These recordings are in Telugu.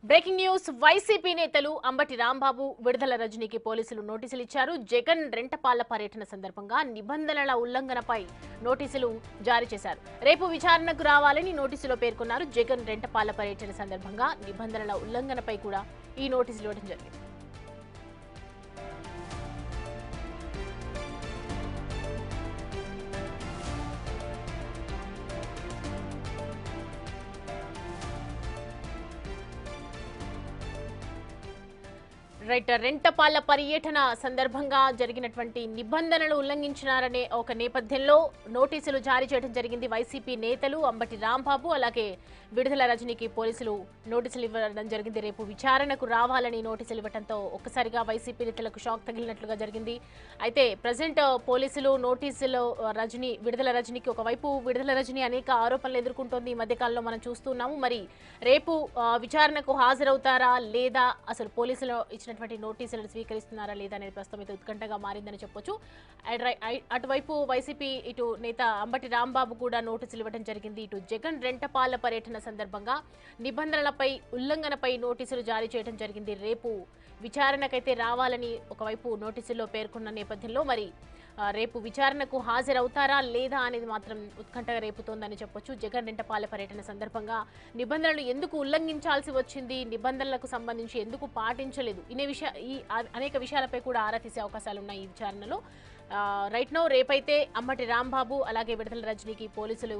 బ్రేకింగ్ న్యూస్ వైసీపీ నేతలు అంబటి రాంబాబు విడుదల రజనీకి పోలీసులు నోటీసులు ఇచ్చారు. జగన్ రెంటపాళ్ల పర్యటన సందర్భంగా నిబంధనల ఉల్లంఘనపై నోటీసులు జారీ చేశారు. రేపు విచారణకు రావాలని నోటీసులో పేర్కొన్నారు. జగన్ రెంటపాళ్ల పర్యటన సందర్భంగా నిబంధనల ఉల్లంఘనపై కూడా ఈ నోటీసులు ఇవ్వడం జరిగింది. రెంటపాళ్ల పర్యటన సందర్భంగా జరిగినటువంటి నిబంధనలు ఉల్లంఘించినారనే ఒక నేపథ్యంలో నోటీసులు జారీ చేయడం జరిగింది. వైసీపీ నేతలు అంబటి రాంబాబు అలాగే విడుదల రజనీకి పోలీసులు నోటీసులు ఇవ్వడం జరిగింది. రేపు విచారణకు రావాలని నోటీసులు ఇవ్వడంతో ఒక్కసారిగా వైసీపీ నేతలకు షాక్ తగిలినట్లుగా జరిగింది. అయితే ప్రజెంట్ పోలీసులు నోటీసులు విడుదల రజనీకి ఒకవైపు విడుదల రజనీ అనేక ఆరోపణలు ఎదుర్కొంటోంది. ఈ మధ్యకాలంలో మనం చూస్తున్నాము. మరి రేపు విచారణకు హాజరవుతారా లేదా, అసలు పోలీసులు ఇచ్చినటువంటి నోటీసులను స్వీకరిస్తున్నారా లేదా అనేది ప్రస్తుతం అయితే ఉత్కంఠగా మారిందని చెప్పొచ్చు. అటువైపు వైసీపీ ఇటు నేత అంబటి రాంబాబు కూడా నోటీసులు ఇవ్వడం జరిగింది. ఇటు జగన్ రెంటపాళ్ల పర్యటన సందర్భంగా నిబంధనలపై ఉల్లంఘనపై నోటీసులు జారీ చేయడం జరిగింది. రేపు విచారణకైతే రావాలని ఒకవైపు నోటీసుల్లో పేర్కొన్న నేపథ్యంలో మరి రేపు విచారణకు హాజరవుతారా లేదా అనేది మాత్రం ఉత్కంఠగా రేపుతోందని చెప్పొచ్చు. జగన్ రెంటపాళ్ల పర్యటన సందర్భంగా నిబంధనలు ఎందుకు ఉల్లంఘించాల్సి వచ్చింది, నిబంధనలకు సంబంధించి ఎందుకు పాటించలేదు, ఈ అనేక విషయాలపై కూడా ఆరా తీసే అవకాశాలు ఉన్నాయి ఈ విచారణలో. రైట్ నౌ రేపైతే అంబటి రాంబాబు అలాగే విడుదల రజనీకి పోలీసులు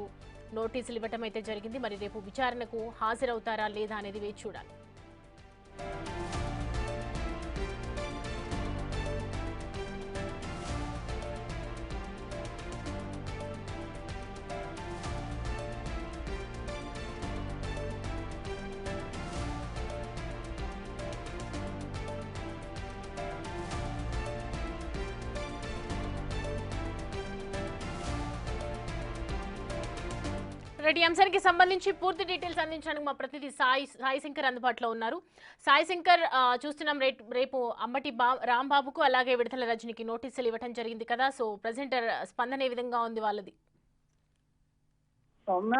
నోటీసులు ఇవ్వటం అయితే జరిగింది. మరి రేపు విచారణకు హాజరవుతారా లేదా అనేది వేచి చూడాలి. రెడ్డి అంశానికి సంబంధించి పూర్తి డీటెయిల్స్ అందించడానికి మా ప్రతినిధి సాయి శంకర్ అందుబాటులో ఉన్నారు. సాయి శంకర్, చూస్తున్నాం రేపు అంబటి రాంబాబుకు అలాగే విడుదల రజనీకి నోటీసులు ఇవ్వడం జరిగింది కదా. సో ప్రజెంట్ స్పందన ఏ విధంగా ఉంది వాళ్ళది? సౌమ్య,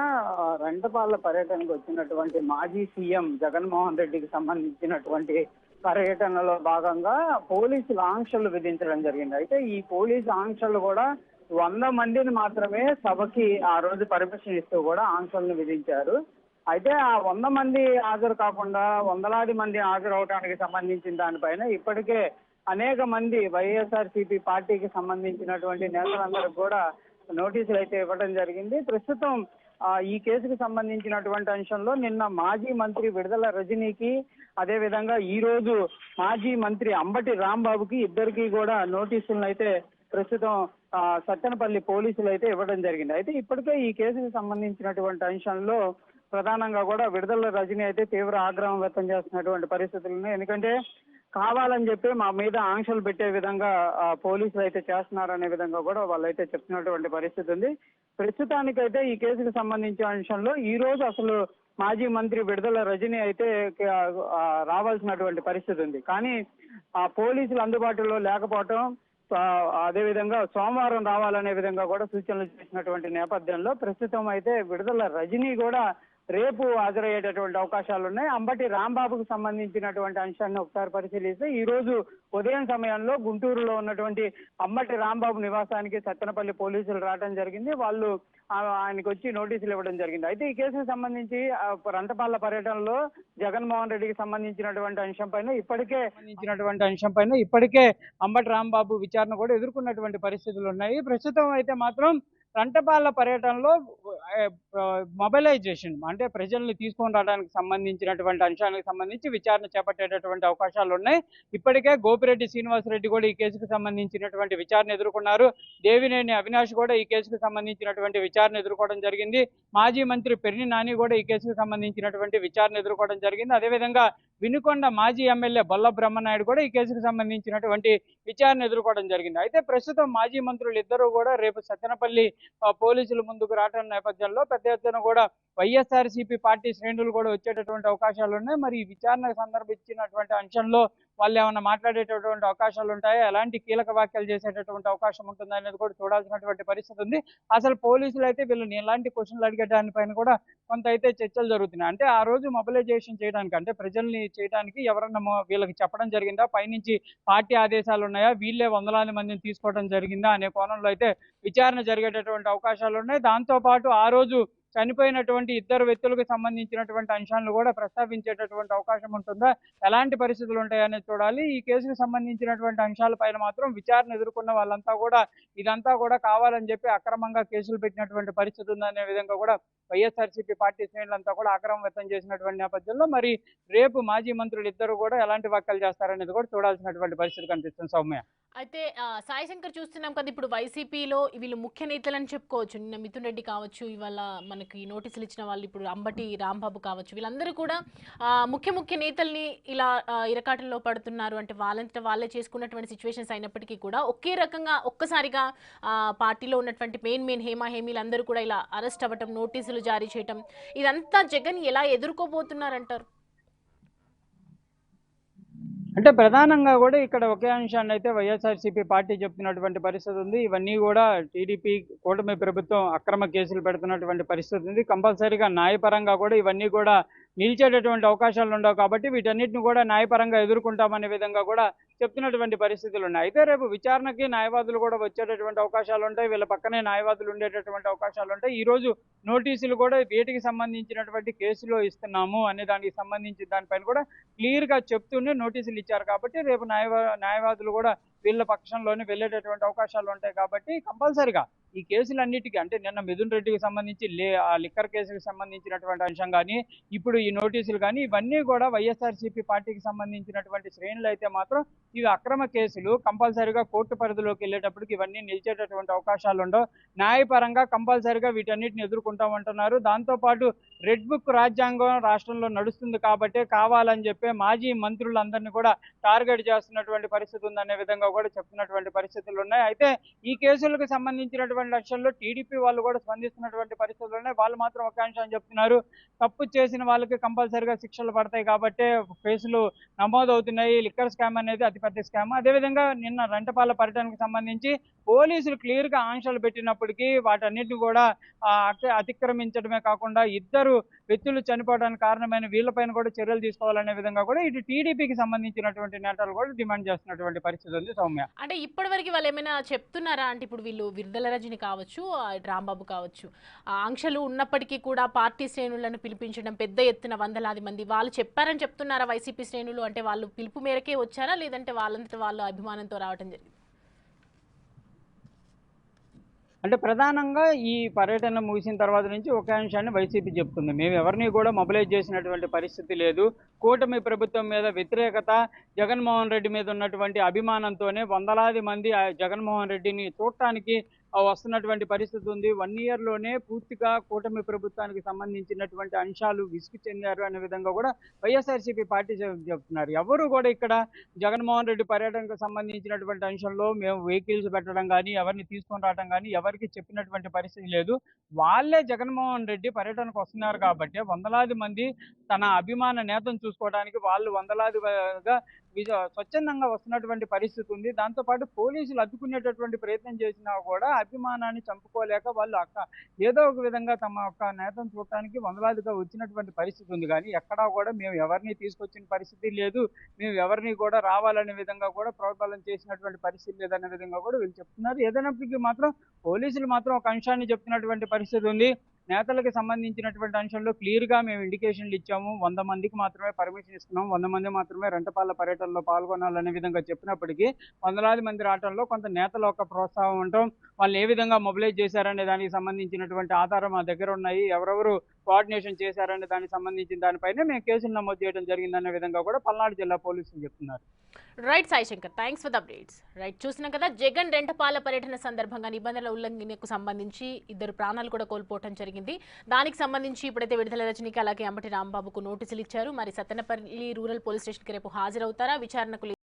రెంటపాళ్ల పర్యటనకు వచ్చినటువంటి మాజీ సీఎం జగన్మోహన్ రెడ్డికి సంబంధించినటువంటి పర్యటనలో భాగంగా పోలీసులు ఆంక్షలు విధించడం జరిగింది. అయితే ఈ పోలీసు ఆంక్షలు కూడా 100 మందిని మాత్రమే సభకి ఆ రోజు పర్మిషన్ ఇస్తూ కూడా ఆంక్షలను విధించారు. అయితే ఆ 100 మంది హాజరు కాకుండా వందలాది మంది హాజరవడానికి సంబంధించిన దానిపైన ఇప్పటికే అనేక మంది వైఎస్ఆర్సీపీ పార్టీకి సంబంధించినటువంటి నేతలందరికీ కూడా నోటీసులు అయితే ఇవ్వడం జరిగింది. ప్రస్తుతం ఈ కేసుకు సంబంధించినటువంటి అంశంలో నిన్న మాజీ మంత్రి విడుదల రజనీకి, అదే విధంగా ఈ రోజు మాజీ మంత్రి అంబటి రాంబాబుకి ఇద్దరికి కూడా నోటీసులను అయితే ప్రస్తుతం సత్తెనపల్లి పోలీసులు అయితే ఇవ్వడం జరిగింది. అయితే ఇప్పటికే ఈ కేసుకు సంబంధించినటువంటి అంశంలో ప్రధానంగా కూడా విడుదల రజనీ అయితే తీవ్ర ఆగ్రహం వ్యక్తం చేస్తున్నటువంటి పరిస్థితులు ఉన్నాయి. ఎందుకంటే కావాలని చెప్పి మా మీద ఆంక్షలు పెట్టే విధంగా పోలీసులు అయితే చేస్తున్నారనే విధంగా కూడా వాళ్ళైతే చెప్తున్నటువంటి పరిస్థితి ఉంది. ప్రస్తుతానికైతే ఈ కేసుకు సంబంధించిన అంశంలో ఈ రోజు అసలు మాజీ మంత్రి విడుదల రజనీ అయితే రావాల్సినటువంటి పరిస్థితి ఉంది. కానీ ఆ పోలీసులు అందుబాటులో లేకపోవటం, అదేవిధంగా సోమవారం రావాలనే విధంగా కూడా సూచనలు చేసినటువంటి నేపథ్యంలో ప్రస్తుతం అయితే విడుదల రజనీ కూడా రేపు హాజరయ్యేటటువంటి అవకాశాలు ఉన్నాయి. అంబటి రాంబాబుకు సంబంధించినటువంటి అంశాన్ని ఒకసారి పరిశీలిస్తే ఈ రోజు ఉదయం సమయంలో గుంటూరులో ఉన్నటువంటి అంబటి రాంబాబు నివాసానికి సత్తెనపల్లి పోలీసులు రావడం జరిగింది. వాళ్ళు ఆయనకు వచ్చి నోటీసులు ఇవ్వడం జరిగింది. అయితే ఈ కేసుకు సంబంధించి రెంటపాళ్ల పర్యటనలో జగన్మోహన్ రెడ్డికి సంబంధించినటువంటి అంశంపైన ఇప్పటికే అంబటి రాంబాబు విచారణ కూడా ఎదుర్కొన్నటువంటి పరిస్థితులు ఉన్నాయి. ప్రస్తుతం అయితే మాత్రం రెంటపాళ్ల పర్యటనలో మొబైలైజేషన్ అంటే ప్రజల్ని తీసుకొని రావడానికి సంబంధించినటువంటి అంశానికి సంబంధించి విచారణ చేపట్టేటటువంటి అవకాశాలు ఉన్నాయి. ఇప్పటికే గోపిరెడ్డి శ్రీనివాసరెడ్డి కూడా ఈ కేసుకు సంబంధించినటువంటి విచారణ ఎదుర్కొన్నారు. దేవినేని అవినాష్ కూడా ఈ కేసుకు సంబంధించినటువంటి విచారణ ఎదుర్కోవడం జరిగింది. మాజీ మంత్రి పెర్ని నాని కూడా ఈ కేసుకు సంబంధించినటువంటి విచారణ ఎదుర్కోవడం జరిగింది. అదేవిధంగా వినుకొండ మాజీ ఎమ్మెల్యే బొల్ల బ్రహ్మనాయుడు కూడా ఈ కేసుకు సంబంధించినటువంటి విచారణ ఎదుర్కోవడం జరిగింది. అయితే ప్రస్తుతం మాజీ మంత్రులు ఇద్దరు కూడా రేపు సత్తెనపల్లి పోలీసుల ముందుకు రావడం నేపథ్యంలో పెద్ద ఎత్తున కూడా వైఎస్ఆర్సీపీ పార్టీ శ్రేణులు కూడా వచ్చేటటువంటి అవకాశాలు ఉన్నాయి. మరి ఈ విచారణ సందర్భించినటువంటి అంశంలో వాళ్ళు ఏమైనా మాట్లాడేటటువంటి అవకాశాలు ఉంటాయా, ఎలాంటి కీలక వ్యాఖ్యలు చేసేటటువంటి అవకాశం ఉంటుందా అనేది కూడా చూడాల్సినటువంటి పరిస్థితి ఉంది. అసలు పోలీసులు అయితే వీళ్ళని ఎలాంటి క్వశ్చన్లు అడిగే దానిపైన కూడా కొంత అయితే చర్చలు జరుగుతున్నాయి. అంటే ఆ రోజు మొబిలైజేషన్ చేయడానికి, అంటే ప్రజల్ని చేయడానికి ఎవరన్నా వీళ్ళకి చెప్పడం జరిగిందా, పైనుంచి పార్టీ ఆదేశాలు ఉన్నాయా, వీళ్ళే వందలాది మందిని తీసుకోవడం జరిగిందా అనే కోణంలో అయితే విచారణ జరిగేటటువంటి అవకాశాలు ఉన్నాయి. దాంతో పాటు ఆ రోజు చనిపోయినటువంటి ఇద్దరు వ్యక్తులకు సంబంధించినటువంటి అంశాలను కూడా ప్రస్తావించేటటువంటి అవకాశం ఉంటుందా, ఎలాంటి పరిస్థితులు ఉంటాయనేది చూడాలి. ఈ కేసుకు సంబంధించినటువంటి అంశాలపైన మాత్రం విచారణ ఎదుర్కొన్న వాళ్ళంతా కూడా ఇదంతా కూడా కావాలని చెప్పి అక్రమంగా కేసులు పెట్టినటువంటి పరిస్థితి ఉందనే విధంగా కూడా వైఎస్ఆర్సీపీ పార్టీ శ్రేణులంతా కూడా ఆగ్రహం వ్యక్తం చేసినటువంటి నేపథ్యంలో మరి రేపు మాజీ మంత్రులు ఇద్దరు కూడా ఎలాంటి వ్యాఖ్యలు చేస్తారనేది కూడా చూడాల్సినటువంటి పరిస్థితి కనిపిస్తుంది సౌమ్య. అయితే సాయి శంకర్ చూస్తున్నాం కదా, ఇప్పుడు వైసీపీలో వీళ్ళు ముఖ్య నేతలని చెప్పుకోవచ్చు. నిన్న మిథున్ రెడ్డి కావచ్చు, ఇవాళ మనకి నోటీసులు ఇచ్చిన వాళ్ళు ఇప్పుడు అంబటి రాంబాబు కావచ్చు, వీళ్ళందరూ కూడా ముఖ్య నేతల్ని ఇలా ఇరకాటంలో పడుతున్నారు. అంటే వాళ్ళంతా వాళ్ళే చేసుకున్నటువంటి సిచ్యువేషన్స్ అయినప్పటికీ కూడా ఒకే రకంగా ఒక్కసారిగా పార్టీలో ఉన్నటువంటి మెయిన్ హేమీలందరూ కూడా ఇలా అరెస్ట్ అవ్వటం, నోటీసులు జారీ చేయటం, ఇదంతా జగన్ ఎలా ఎదుర్కోబోతున్నారంటారు? అంటే ప్రధానంగా కూడా ఇక్కడ ఒకే అంశాన్ని అయితే వైఎస్ఆర్సీపీ పార్టీ చెప్తున్నటువంటి పరిస్థితి ఉంది. ఇవన్నీ కూడా టీడీపీ కూటమి ప్రభుత్వం అక్రమ కేసులు పెడుతున్నటువంటి పరిస్థితి ఉంది. కంపల్సరీగా న్యాయపరంగా కూడా ఇవన్నీ కూడా నిలిచేటటువంటి అవకాశాలు ఉండవు కాబట్టి వీటన్నిటిని కూడా న్యాయపరంగా ఎదుర్కొంటామనే విధంగా కూడా చెప్తున్నటువంటి పరిస్థితులు ఉన్నాయి. అయితే రేపు విచారణకి న్యాయవాదులు కూడా వచ్చేటటువంటి అవకాశాలు ఉంటాయి. వీళ్ళ పక్కనే న్యాయవాదులు ఉండేటటువంటి అవకాశాలు ఉంటాయి. ఈ రోజు నోటీసులు కూడా వీటికి సంబంధించినటువంటి కేసులో ఇస్తున్నాము అనే దానికి సంబంధించి దానిపైన కూడా క్లియర్ గా చెప్తూనే నోటీసులు ఇచ్చారు కాబట్టి రేపు న్యాయవాదులు కూడా వీళ్ళ పక్షంలోనే వెళ్ళేటటువంటి అవకాశాలు ఉంటాయి. కాబట్టి కంపల్సరిగా ఈ కేసులన్నిటికీ, అంటే నిన్న మిథున్ రెడ్డికి సంబంధించి ఆ లిక్కర్ కేసుకు సంబంధించినటువంటి అంశం కానీ, ఇప్పుడు ఈ నోటీసులు కానీ, ఇవన్నీ కూడా వైఎస్ఆర్సీపీ పార్టీకి సంబంధించినటువంటి శ్రేణులు అయితే మాత్రం ఇవి అక్రమ కేసులు, కంపల్సరిగా కోర్టు పరిధిలోకి వెళ్ళేటప్పటికి ఇవన్నీ నిలిచేటటువంటి అవకాశాలు ఉండవు. న్యాయపరంగా కంపల్సరిగా వీటన్నిటిని ఎదుర్కొంటామంటున్నారు. దాంతోపాటు రెడ్ బుక్ రాజ్యాంగం రాష్ట్రంలో నడుస్తుంది కాబట్టి కావాలని చెప్పి మాజీ మంత్రులందరినీ కూడా టార్గెట్ చేస్తున్నటువంటి పరిస్థితి ఉందనే విధంగా కూడా చెప్తున్నటువంటి పరిస్థితులు ఉన్నాయి. అయితే ఈ కేసులకు సంబంధించినటువంటి లక్ష్యంలో టీడీపీ వాళ్ళు కూడా స్పందిస్తున్నటువంటి పరిస్థితులు ఉన్నాయి. వాళ్ళు మాత్రం ఒక అంశాన్ని చెప్తున్నారు, తప్పు చేసిన వాళ్ళకి కంపల్సరిగా శిక్షలు పడతాయి కాబట్టి కేసులు నమోదవుతున్నాయి. లిక్కర్ స్కామ్ అనేది అతిపెద్ద స్కామ్. అదేవిధంగా నిన్న రెంటపాల పర్యటనకు సంబంధించి పోలీసులు క్లియర్ గా ఆంక్షలు పెట్టినప్పటికీ వాటన్నిటిని కూడా అతిక్రమించడమే కాకుండా ఇద్దరు వ్యక్తులు చనిపోవడానికి కారణమైన వీళ్ళపైన కూడా చర్యలు తీసుకోవాలనే విధంగా కూడా ఇటు టీడీపీకి సంబంధించినటువంటి నేతలు కూడా డిమాండ్ చేస్తున్నటువంటి పరిస్థితి ఉంది సౌమ్య. అంటే ఇప్పటివరకు వాళ్ళు ఏమైనా చెప్తున్నారా? అంటే ఇప్పుడు వీళ్ళు విడుదల రజని కావచ్చు, రాంబాబు కావచ్చు, ఆంక్షలు ఉన్నప్పటికీ కూడా పార్టీ శ్రేణులను పిలిపించడం, పెద్ద ఎత్తున వందలాది మంది వాళ్ళు చెప్పారని చెప్తున్నారా వైసీపీ శ్రేణులు? అంటే వాళ్ళు పిలుపు మేరకే వచ్చారా, లేదంటే వాళ్ళంతట వాళ్ళు అభిమానంతో రావడం జరిగింది? అంటే ప్రధానంగా ఈ పర్యటన ముగిసిన తర్వాత నుంచి ఒక అంశాన్ని వైసీపీ చెప్తుంది, మేము ఎవరిని కూడా మొబిలైజ్ చేసినటువంటి పరిస్థితి లేదు. కూటమి ప్రభుత్వం మీద వ్యతిరేకత, జగన్మోహన్ రెడ్డి మీద ఉన్నటువంటి అభిమానంతోనే వందలాది మంది జగన్మోహన్ రెడ్డిని చూడటానికి వస్తున్నటువంటి పరిస్థితి ఉంది. 1 year లోనే పూర్తిగా కూటమి ప్రభుత్వానికి సంబంధించినటువంటి అంశాలు విసుగు చెందారు అనే విధంగా కూడా వైఎస్ఆర్సీపీ పార్టీ చెప్తున్నారు. ఎవరు కూడా ఇక్కడ జగన్మోహన్ రెడ్డి పర్యటనకు సంబంధించినటువంటి అంశంలో మేము వెహికల్స్ పెట్టడం కానీ, ఎవరిని తీసుకొని రావడం కానీ ఎవరికి చెప్పినటువంటి పరిస్థితి లేదు. వాళ్ళే జగన్మోహన్ రెడ్డి పర్యటనకు వస్తున్నారు కాబట్టి వందలాది మంది తన అభిమాన నేతను చూసుకోవడానికి వాళ్ళు వందలాదిగా స్వచ్ఛందంగా వస్తున్నటువంటి పరిస్థితి ఉంది. దాంతోపాటు పోలీసులు అడ్డుకునేటటువంటి ప్రయత్నం చేసినా కూడా అభిమానాన్ని చంపుకోలేక వాళ్ళు ఏదో ఒక విధంగా తమ యొక్క నేతను చూడటానికి వందలాదిగా వచ్చినటువంటి పరిస్థితి ఉంది. కానీ ఎక్కడా కూడా మేము ఎవరిని తీసుకొచ్చిన పరిస్థితి లేదు, మేము ఎవరిని కూడా రావాలనే విధంగా కూడా ప్రోత్సాహం చేసినటువంటి పరిస్థితి లేదనే విధంగా కూడా వీళ్ళు చెప్తున్నారు. ఏదైనప్పటికీ మాత్రం పోలీసులు మాత్రం ఒక అంశాన్ని చెప్తున్నటువంటి పరిస్థితి ఉంది. నేతలకు సంబంధించినటువంటి అంశంలో క్లియర్గా మేము ఇండికేషన్లు ఇచ్చాము, 100 మందికి మాత్రమే పర్మిషన్ ఇస్తున్నాం, 100 మంది మాత్రమే రెంటపాల పర్యటనలో పాల్గొనాలనే విధంగా చెప్పినప్పటికీ వందలాది మంది రావడంలో కొంత నేతల యొక్క ప్రోత్సాహం ఉండటం, వాళ్ళు ఏ విధంగా మొబిలైజ్ చేశారనే దానికి సంబంధించినటువంటి ఆధారం మా దగ్గర ఉన్నాయి, ఎవరెవరు కోఆర్డినేషన్ చేశారనే దానికి సంబంధించిన దానిపైన మేము కేసులు నమోదు చేయడం జరిగిందనే విధంగా కూడా పల్నాడు జిల్లా పోలీసులు చెప్తున్నారు. Right Sai Shankar, thanks for the updates. Right, చూసినాం కదా జగన్ రెంటపాల పర్యటన సందర్భంగా నిబంధనల ఉల్లంఘనకు సంబంధించి 2 ప్రాణాలు కూడా కోల్పోవడం జరిగింది. దానికి సంబంధించి ఇప్పుడైతే విడుదల రజనీకి అలాగే అంబటి రాంబాబుకు నోటీసులు ఇచ్చారు. మరి సత్తెనపల్లి రూరల్ పోలీస్ స్టేషన్కి రేపు హాజరవుతారా, విచారణకు